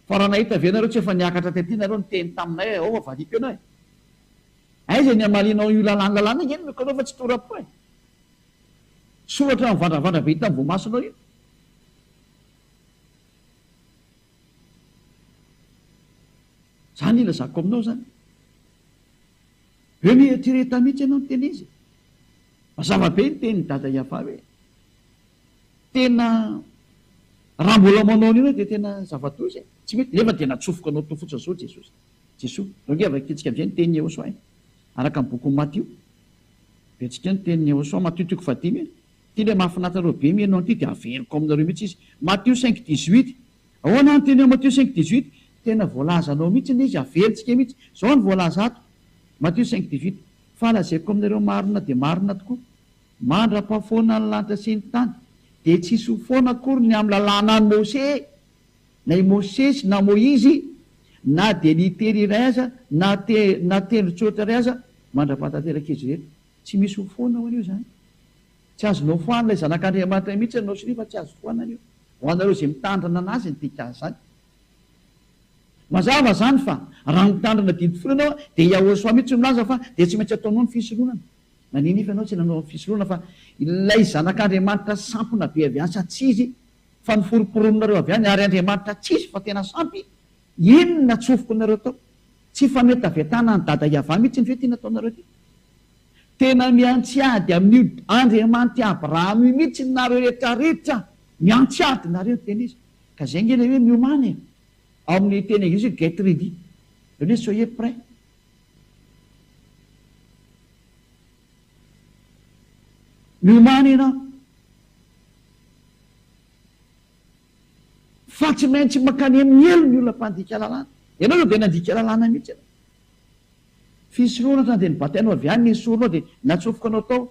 Fa raha nahita avenareo tsy efa niakatra tety nareo ny teny taminay ao valiko ianao e. Aiza ny amalinao io lalàna iny meko anao fa tsy torapo e. Soratra mivandravandra be hita vomasonao io. Zany ilazako aminao zany. Hoe mieritreretana mihitsy ianao ny teny izy. Mazava be ny teny dada Iava hoe tena raha mbola manao an'io dia tena zava-tozy tsy mety. Nefa dia natsofoka anao to fotsiny zao Jesosy. Jesoa rongeva kitsika amin'izay ny tenin'ny Ehosoa araka ny boky Matio. Betsika ny tenin'ny Ehosoa Matio 5:10. Ty le mahafinaritra be mianao an'ity dia averiko aminareo mihitsy izy. Matio 5:18. Ahoana ny teny Matio 5:18? Tena voalazanao mihitsy izy, averintsika mihitsy. Zao ny voalaza ato. Matio 5:18. Fa lazaiko aminareo marina dia marina tokoa, mandra-pahafoana ny lanitra sy ny tany dia tsisy ho foana akory ny amin'ny lalàna ny Mose, na i Mosesy na Moizy, na dia litera iray aza na tendron-tsoratra iray aza mandra-pahatanteraka izy rehetra. Tsy misy ho foana ho an'io zany. Tsy azonao foana ilay zanak'Andriamanitra mihitsy anao sy fa tsy azo foana an'io. Ho anareo izay mitandrina anazy ny dikany zany. Mazava zany fa raha mitandrina didy folo ianao dia Ehosoa mihitsy milaza fa dia tsy maintsy ataonao ny fisoloanana. Naninifa ianao tsy nanao ny fisoloana fa ilay zanak'Andriamanitra sampona be avy any sa tsy izy fa niforoporonareo avy any ary Andriamanitra tsisy fa tena sampy. Inona natsofoko nareo tao? Tsy fa mety avetana ny dada Iava mihitsy ny fe ty nataonareo ty. Tena miantsiady amin'io Andriamanitra Abrahama mihitsy nareo rehetrarehetra, miantsiady nareo teny izy. Ka zay nge le hoe miomany ao amin'ny teny anglisy get ready. Le hoe soyez prêt. Miomany ianao. Fa tsy maintsy makany amin'ny elo ny olona mpandika lalàna. Ianao dia nandika lalàna mihitsy ianao. Fisoroana dia nibatainao avy any nesoronao dia natsofoka anao tao.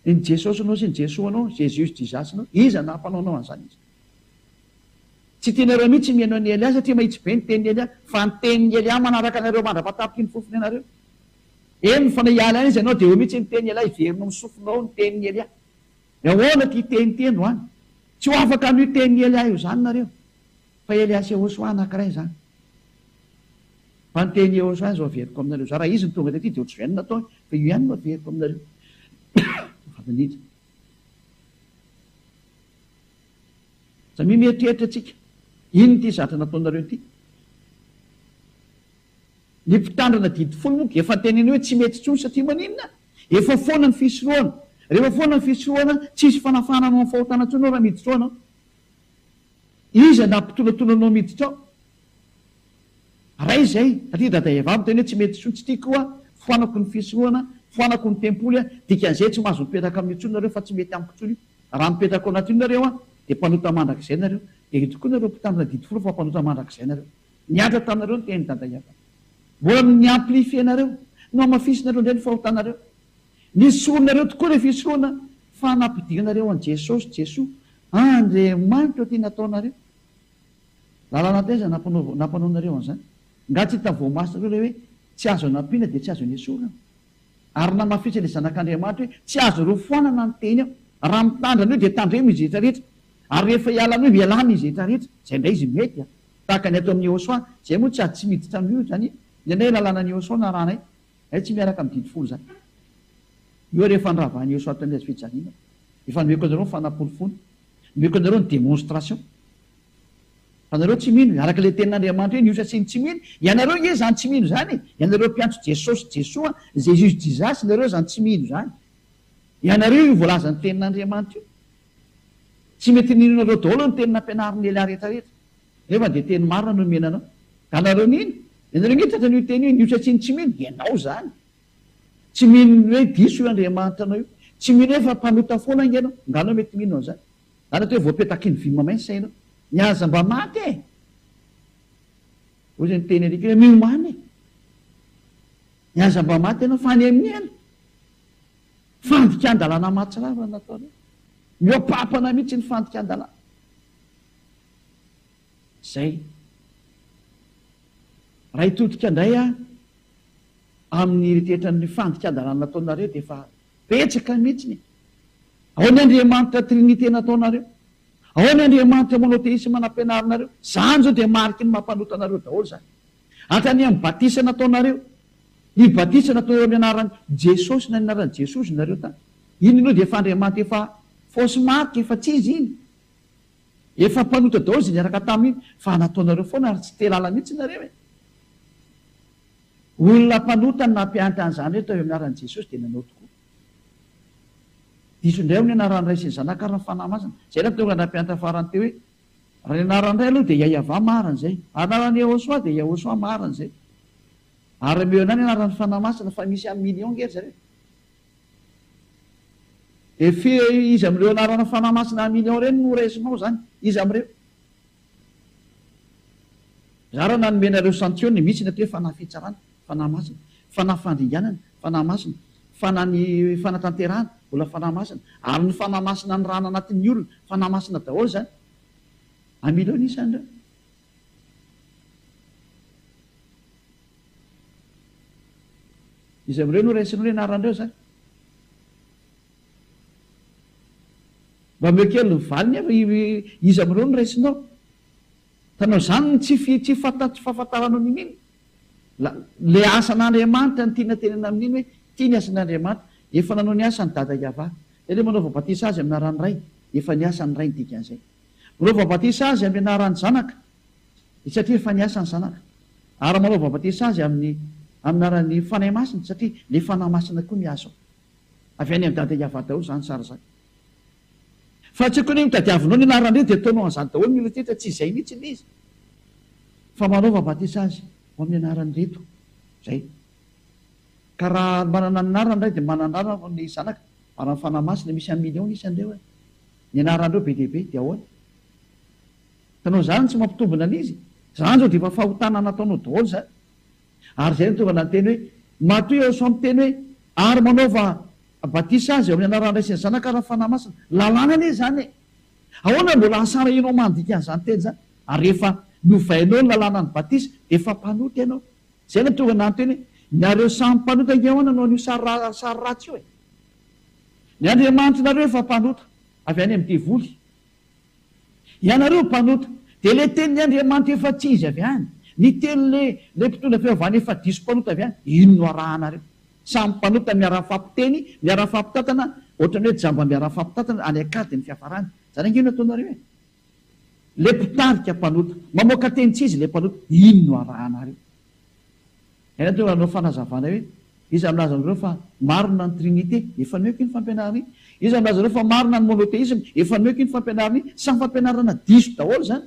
Ny Jesosy anao sy ny Jesoa anao, Jesus Jesus anao, iza nampanaonao an'izany izy. Tsy tianareo mihitsy mihaino ny Elia satria mahitsy be ny tenin'ny Elia, fa ny tenin'ny Elia manaraka anareo mandra-patapika ny fofony anareo. Eny fa iala izy ianao dia eo mihitsy ny tenin'ny Elia iverinao misofonao ny tenin'ny Elia. Ahoana ty teny teny ho any? Tsy ho afaka an'io tenin'ny Elia io zany nareo. fa Eliasy Yehosoa anankiray zany. Fa ny teny Yehosoa zao averiko aminareo za raha izy ny tonga ty dia ohatry izay natao fa io ihany no averiko aminareo. Fatanija. Za mieritreritry atsika ino ty zatra nataonareo ty. Ny mpitandrana didy folo moa efa teneny hoe tsy mety tsony satria maninona efa foana ny fisoroana. Rehefa foana ny fisoroana tsisy fanafana anao amin'ny fahotana tsony raha miditra ao anao. Iza nampitolatolanao miditra ao. Ray izay satria dada Eva teny hoe tsy mety tsony tsy tiako koa foanako ny fisoroana, foanako ny tempoly dikan'izay tsy mahazo mipetraka amin'ny tsony nareo fa tsy mety amiko tsony. Raha mipetraka ao anatin'ny nareo dia mpanota mandrakizay nareo. Dia tokoa nareo mpitandrina didy folo fa mpanota mandrakizay nareo. Niatra taminareo ny teny dada Eva. Mbola ny amplifie nareo no amafisinareo indray ny fahotanareo. Nisy soronareo tokoa rehefa fisoroana fa nampidianareo an' Jesosy, Jesoa Andriamanitra ty nataonareo. Lalàna taiza nampanaonareo an'izany. Nga tsy hita voamasina reo hoe tsy azo anampiana dia tsy azo ny esorana. Ary namafitsy ilay zanak'Andriamanitra hoe tsy azo reo foanana ny teny ao. Raha mitandrina io dia tandremo izy rehetra rehetra. Ary rehefa hialana io ialana izy rehetra rehetra. Izay indray izy mety. Tahaka ny ato amin'ny Yehosoa, izay moa tsy ady tsy miditra amin'io zany. Indray lalàna ny Yehosoa na ranay. Tsy miaraka amin'ny didy folo zany. Io rehefa niravahan'ny Yehosoa tany azy fijaliana. Efa nomeko anareo ny fanampolofony. Nomeko anareo ny démonstration. Fa nareo tsy mino, araka ilay tenin'Andriamanitra hoe niosa sy tsy mino. Ianareo nge zany tsy mino zany. Ianareo mpiantso Jesosy, Jesoa, Jésus Jesus, nareo zany tsy mino zany. Ianareo io voalaza ny tenin'Andriamanitra io. Tsy mety ninonareo daholo ny teny nampianarin'ny lehilahy rehetra rehetra. Nefa dia teny marina no menanao. Ka nareo nino? Ianareo nge tratran'io teny hoe niosa sy tsy mino, dia ianao zany. Tsy mino hoe diso io Andriamanitra anao io. Tsy mino hoe fa mpanota foana inganao. Nganao mety mino an'izany. Zany atao hoe voapetaky ny vy mamay ny sainao. Niaza mba maty e. Ozy ny teny alika hoe miomany e. Niaza mba maty ianao fa any amin'ny ena. Fandikan-dalàna mahatsirava nataonao. Miopapana mihitsy ny fandikan-dalàna. Zay. Raha hitodika indray amin'ny eritreritran'ny fandikan-dalàna nataonareo dia efa petsaka mihitsy. Ao ny Andriamanitra trinité nataonareo. Ao ny Andriamanitra monoteisme nampianarinareo. Zany zao dia mariky ny mampanota anareo daholo zany. Hatrany amin'ny batisa nataonareo. Ny batisa nataonareo amin'ny anaran'i Jesosy na ny anaran'i Jesosy nareo tany. Iny aloha dia efa Andriamanitra efa fausse marque efa tsy izy iny. Efa mpanota daholo izay niaraka taminy fa nataonareo foana ary tsy telala mihitsy nareo e. Olona mpanota ny nampianatra an'izany rehetra eo amin'ny anaran'i Jesosy dia nanao tokoa. Diso indray amin'ny anaran'iray sy ny zanaka ary ny fanahy masina. Zay tonga nampianatra farany teo hoe raha ny anaran'iray aloha dia Yahva maran'izay. Anaran'i Yehosoa dia Yehosoa maran'izay. Ary meo anany anaran'ny fanahy masina fa misy amin'ny million ngery zareo. Dia izy amin'ireo anaran'ny fanahy masina amin'ny million ireny no raisinao zany. Izy amin'ireo. Zara nanomenareo santione misy natao hoe fanahy fitsarana, fanahy masina, fanahy fandringanana, fanahy masina, fanahy fanatanterahana, mbola fanahy masina. Ary ny fanahy masina ny rana anatin'ny olona, fanahy masina daholo zany. Amileo nisany reo. Izy amin'ireo no raisinao hoe anaran'ireo zany. Mba meo kely ny valiny efa izy amin'ireo no raisinao. Tanao zany tsy fahafantaranao nin'iny. Le asan'Andriamanitra ny tiana tenena amin'iny hoe tia ny asan'Andriamanitra. Efa nanao ny asany dada Yahva. Dia manao vabatisa azy amin'ny anaran'ny ray. Efa ny asany ray ny dikan'izay. Manao vabatisa azy amin'ny anaran'ny zanaka. Satria efa ny asany zanaka. Ary manao vabatisa azy amin'ny anaran'ny fanahy masina satria le fanahy masina koa miasa. Avy any amin'ny dada Yahva daholo zany sara zany. Fa tsy koa ny mitadiavinao ny anaran'ireo dia ataonao an'izany daholo ny rehetra tsy izay mihitsy ilay izy. Fa manao vabatisa azy amin'ny anaran'ireto. Zay. Ka raha manana ny anarany iray dia manana anarana ny zanaka. Ary ny fanahy masina misy amin'ny million isan'ireo. Ny anaran'ireo be dia be dia ahoana. Tanao zany tsy mampitombona an'izy. Zany zao dia efa fahotana nataonao daholo zany. Ary zay no tonga nanteny hoe matoy eo so miteny hoe ary manaova batisa azy amin'ny anaran'iray sy ny zanaka ary ny fanahy masina. Lalàna anie zany e. Ahoana mbola asara ianao mandika an'izany teny zany. Ary rehefa novainao ny lalàna ny batisa dia efa mpanota ianao. Zay no tonga nanteny hoe nareo samy mpanota inge ahoana no an'io sary ratsy io e. Ny Andriamanitra nareo efa mpanota avy any amin'ny devoly. Ianareo mpanota dia le tenin'ny Andriamanitra efa tsy izy avy any, ny teny le mpitondra fivavahana efa diso mpanota avy any, ino no arahanareo? Samy mpanota miara-fampiteny, miara-fampitatana, ohatrany hoe jamba miara-fampitatana any akady ny fiafarany. Zany angino ataonareo e? Le mpitarika mpanota, mamoaka teny tsy izy le mpanota, ino no arahanareo? Ena tonga anao fanazavana hoe izy milaza anareo fa marina ny trinité, efa noeky ny fampianarana iny. Izy milaza anareo fa marina ny monothéisme, efa noeky ny fampianarana iny. Samy fampianarana diso daholo zany.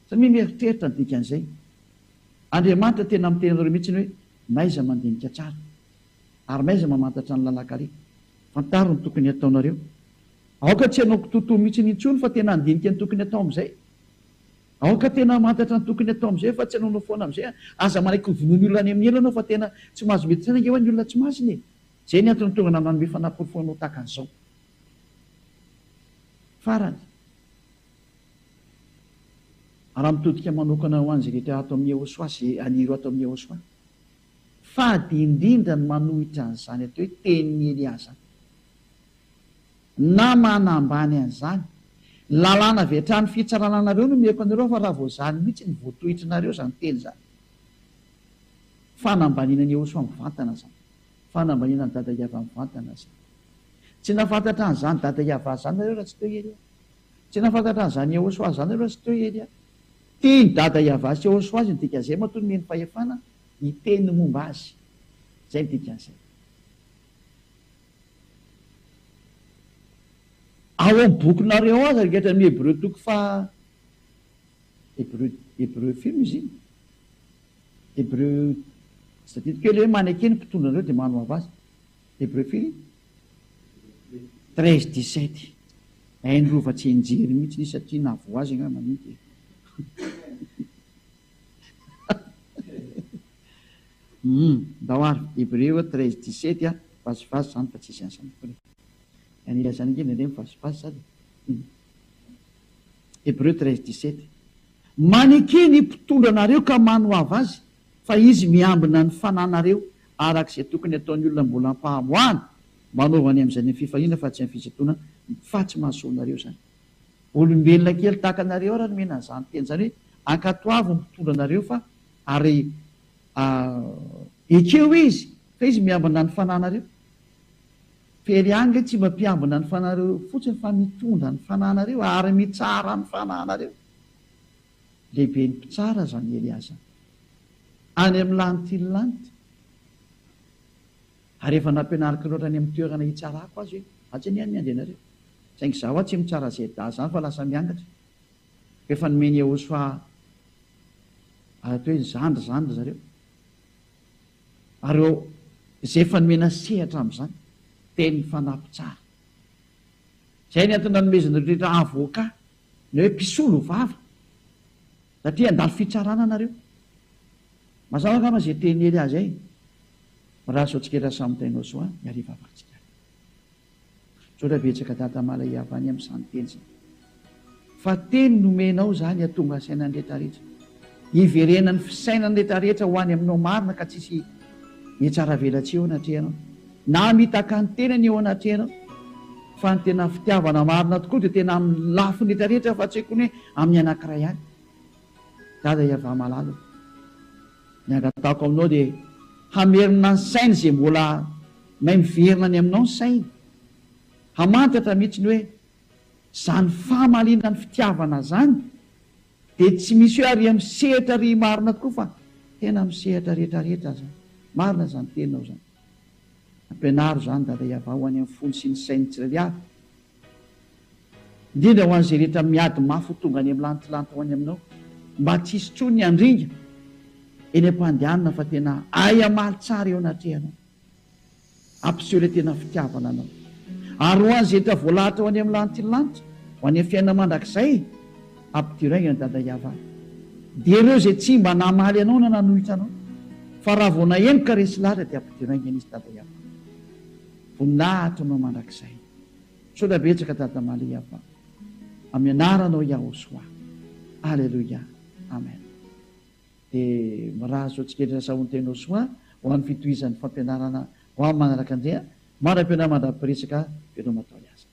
Samy mieritreritra ny dikan'izay. Andriamanitra tena miteny anareo mihitsy hoe maiza mandinika tsara, ary maiza mamantatra ny lalakary. Fantaro ny tokony ataonareo. Aoka tsy hanao totoa mihitsy nintsony fa tena andinika ny tokony atao am'izay. Aoka tena mantatra ny tokony atao am'izay fa tsy hanaonao foana am'izay. Aza manaiky vonoan'ny olona any amin'ny ela anao fa tena tsy mahazo mety tsara nge ho any olona tsy masiny. Zay ny antony tonga nanome fanamporofonao tahaka an'izao. Farany. Raha mitodika manokana ho an'izay rehetra ato amin'ny Yehosoa sy aniro ato amin'ny Yehosoa. Fady indrindra ny manohitra an'izany atao hoe tenin'ny Eliasa. Na manambany an'izany. Lalàna avy hatrany fitsarananareo no mieko anareo fa raha vao zany mihitsy ny voatohitrinareo zany teny zany. Fanambanina ny Yehosoa mivantana zany. Fanambanina ny dada Iava mivantana zany. Tsy nafantatra an'izany dada Iava zany nareo raha tsy teo Elia. Tsy nafantatra an'izany Yehosoa zany nareo raha tsy teo Elia. Teny dada Iava sy Yehosoa azy ny dikan'izay matoa meny fahefana hiteny momba azy. Zay ny dikan'izay. Ao amin'ny bokinareo azy arikatra amin'ny Hébreu toko fa Hébreu film izy iny. Hébreu satria kely hoe manekeny mpitondra anareo dia manao avy azy. Hébreu film 13-17. Hainy rova tsy enjery mihitsy izy satria navo azy nga maninty. Ndao ary Hébreu 13-17 vasivasy zany fa tsy isy an'izany koa. Anila zany nge nendreny vasivasy sady. Hébreu 13-17. Manekeny mpitondra anareo ka mano avy azy fa izy miambina ny fananareo arak'izay tokony ataon'ny olona mbola ampahamoana manaovany amin'izay ny fifahina fa tsy amin'ny fisetoana fa tsy mahasoanareo zany. Olombelona kely tahaka anareo raha nomena an'izany teny zany hoe ankatoavo mpitondra anareo fa ary ekeo izy fa izy miambina ny fananareo. Fery ange tsy mampiambina ny fananareo fotsiny fa mitondra ny fananareo ary mitsara ny fananareo. Lehibe ny mpitsara zany Eliasa. Any amin'ny lanitiny lanitra. Ary efa nampianariko loatra any amin'ny toerana hitsarako azy hoe atsy ny any andenareo. Saingy zaho tsy mitsara izay da zany fa lasa miangatra. Efa nomeny Yehosoa atao hoe zandry zareo. Ary izay efa nomena sehatra amin'izany teny fanampy tsara. Zay ny antony nanomezana rehetra avoka ny hoe mpisolo vava. Satria andalo fitsarana nareo. Mazava kama izay teny Elia zay. Raha soatsika samy tainao soa miariva avatsika. Sotra betsaka tata mala Iava any amin'izany teny zany. Fa teny nomenao zany atonga sainany rehetrarehetra. Iverenany fisainany rehetrarehetra ho any aminao marina ka tsisy hitsara velatsy eo anatrehanao. Na mitaka ny tenany eo anatrehanao. Fa ny tena fitiavana marina tokoa dia tena amin'ny lafiny rehetrarehetra fa tsy kony hoe amin'ny anankiray ihany. Dada Iava malalo. Ny angatako aminao dia hamerina ny sainy izay mbola mahay miverina ny aminao ny sainy. Hamantatra mihitsy ny hoe zany fahamalina ny fitiavana zany dia tsy misy hoe ary amin'ny sehatra ry marina tokoa fa tena amin'ny sehatra rehetrarehetra zany. Marina zany tenao zany. Ampianaro zany dada Iava ho any amin'ny fony sy ny sainy tsirairay avy. Indrindra ho an'izay rehetra miady mafy tonga any amin'ny lantilanty ho any aminao. Mba tsy hisy tsony ny andringa eny am-pandehanana fa tena ay amaly tsara eo anatrehanao. Ampiseho ilay tena fitiavana anao. Ary ho an'izay rehetra voalahatra ho any amin'ny lantilanitra ho any amin'ny fiainana mandrakizay ampidiraingana dada Iava. Dia ireo izay tsy mba namaly anao na nanohitra anao fa raha vao nahenika resy lahatra dia ampidiraingana izy dada Iava. Voninahitra anao mandrakizay. Sotra betsaka dada mala Iava. Amin'ny anaranao Yahosoa. Alleluia. Amen. Dia miraha soatsiketra sahony tenao soa ho amin'ny fitohizan'ny fampianarana ho amin'ny manaraka andrea. Mara-pianarana mandra-piresaka venao matao azy.